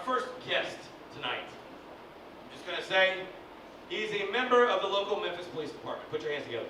first guest tonight. I'm just going to say, he's a member of the local Memphis Police Department. Put your hands together.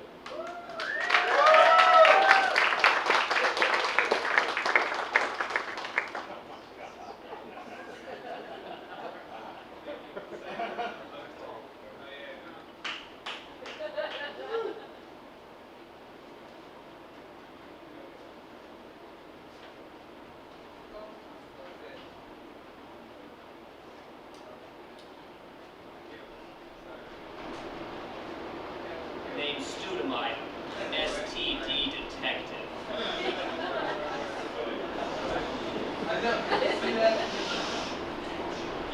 Named Studemite, STD detective.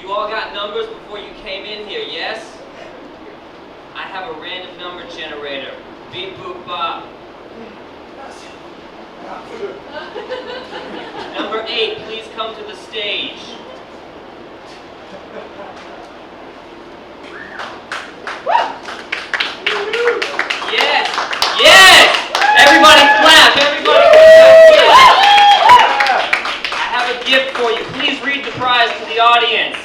You all got numbers before you came in here, yes? I have a random number generator. Beep boop bop. Number 8, please come to the stage. Yes! Yes! Everybody clap! Everybody clap! Yes! I have a gift for you. Please read the prize to the audience.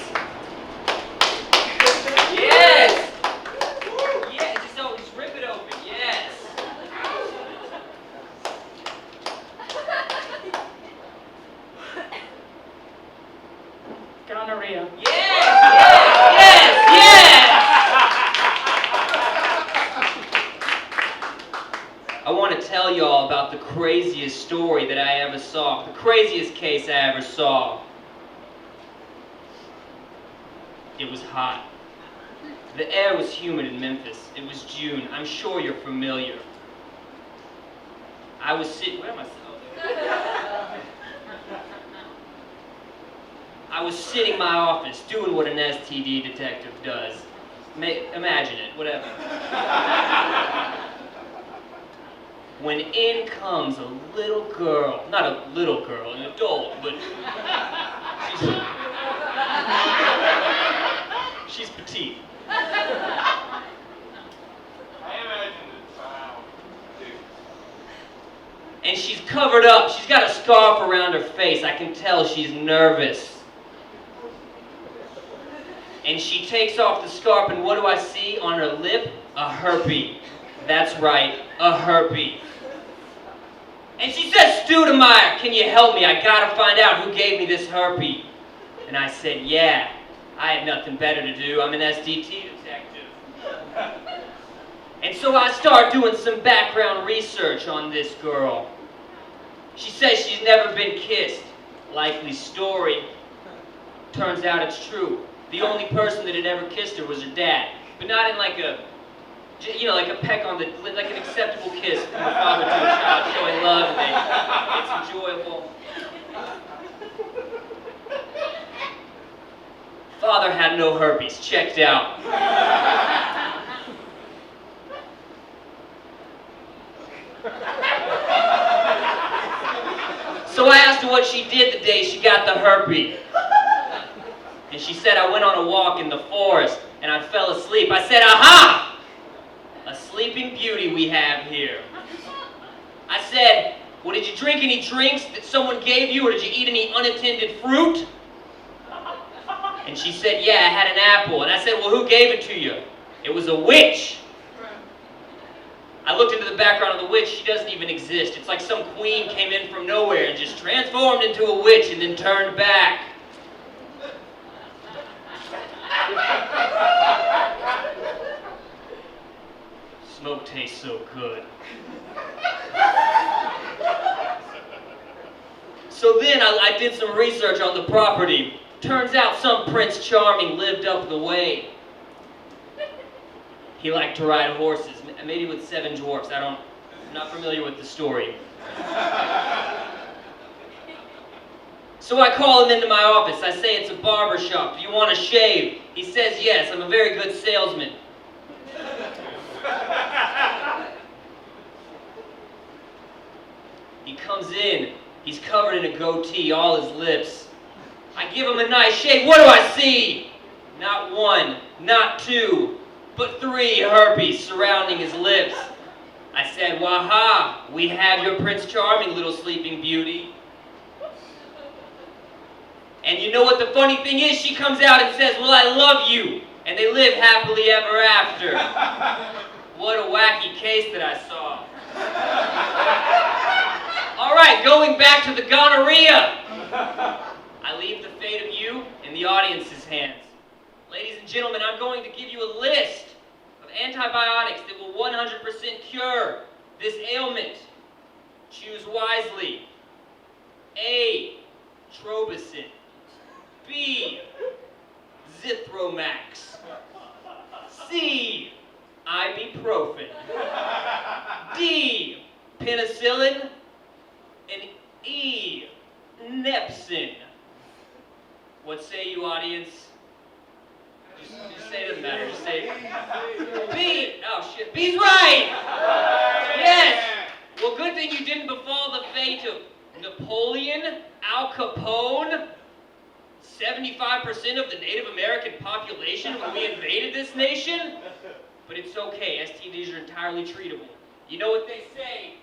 Yes! Yeah, just rip it open. Yes! Gonorrhea. Yes! Yes! Yes! Yes! I want to tell y'all about the craziest story that I ever saw. The craziest case I ever saw. It was hot. The air was humid in Memphis. It was June. I'm sure you're familiar. I was sitting... Where am I? I was sitting in my office doing what an STD detective does. Imagine it, whatever. When in comes a little girl, not a little girl, an adult, but she's petite. I imagine the child. And she's covered up. She's got a scarf around her face. I can tell she's nervous. And she takes off the scarf, and what do I see on her lip? A herpy. That's right, a herpy. And she says, Studemeyer, can you help me? I gotta find out who gave me this herpy. And I said, yeah, I had nothing better to do. I'm an SDT detective. And so I start doing some background research on this girl. She says she's never been kissed. Likely story. Turns out it's true. The only person that had ever kissed her was her dad. But not in like a, like a peck on the, like an acceptable kiss from a father to a child showing love and it's enjoyable. Father had no herpes. Checked out. So I asked her what she did the day she got the herpes. And she said, I went on a walk in the forest and I fell asleep. I said, aha! A sleeping beauty we have here. I said, well, did you drink any drinks that someone gave you, or did you eat any unattended fruit? And she said, yeah, I had an apple. And I said, well, who gave it to you? It was a witch. I looked into the background of the witch. She doesn't even exist. It's like some queen came in from nowhere and just transformed into a witch and then turned back. Smoke tastes so good. So then I did some research on the property. Turns out some Prince Charming lived up the way. He liked to ride horses, maybe with 7 dwarfs. I'm not familiar with the story. So I call him into my office. I say, it's a barber shop. Do you want to shave? He says, yes, I'm a very good salesman. He comes in. He's covered in a goatee, all his lips. I give him a nice shave. What do I see? Not 1, not 2, but 3 herpes surrounding his lips. I said, waha, we have your Prince Charming, little sleeping beauty. And you know what the funny thing is? She comes out and says, well, I love you. And they live happily ever after. What a wacky case that I saw. All right, going back to the gonorrhea. I leave the fate of you in the audience's hands. Ladies and gentlemen, I'm going to give you a list of antibiotics that will 100% cure this ailment. Choose wisely. A. Trobicin. B. Zithromax. C. Ibuprofen. D. Penicillin. And E. Nepsin. What say you, audience? Just say it doesn't matter. Just say B. Oh shit. B's right. Yes. Well, good thing you didn't befall the fate of Napoleon, Al Capone, 75% of the Native American population when we invaded this nation. But it's okay. STDs are entirely treatable. You know what they say?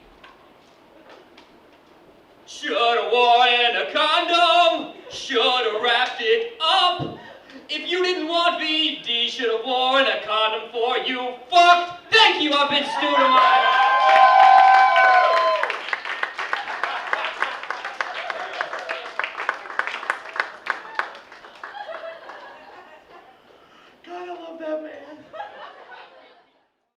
Shoulda worn a condom. Shoulda wrapped it up. If you didn't want VD, shoulda worn a condom for you fucked. Thank you, I've been Stu Demeyer.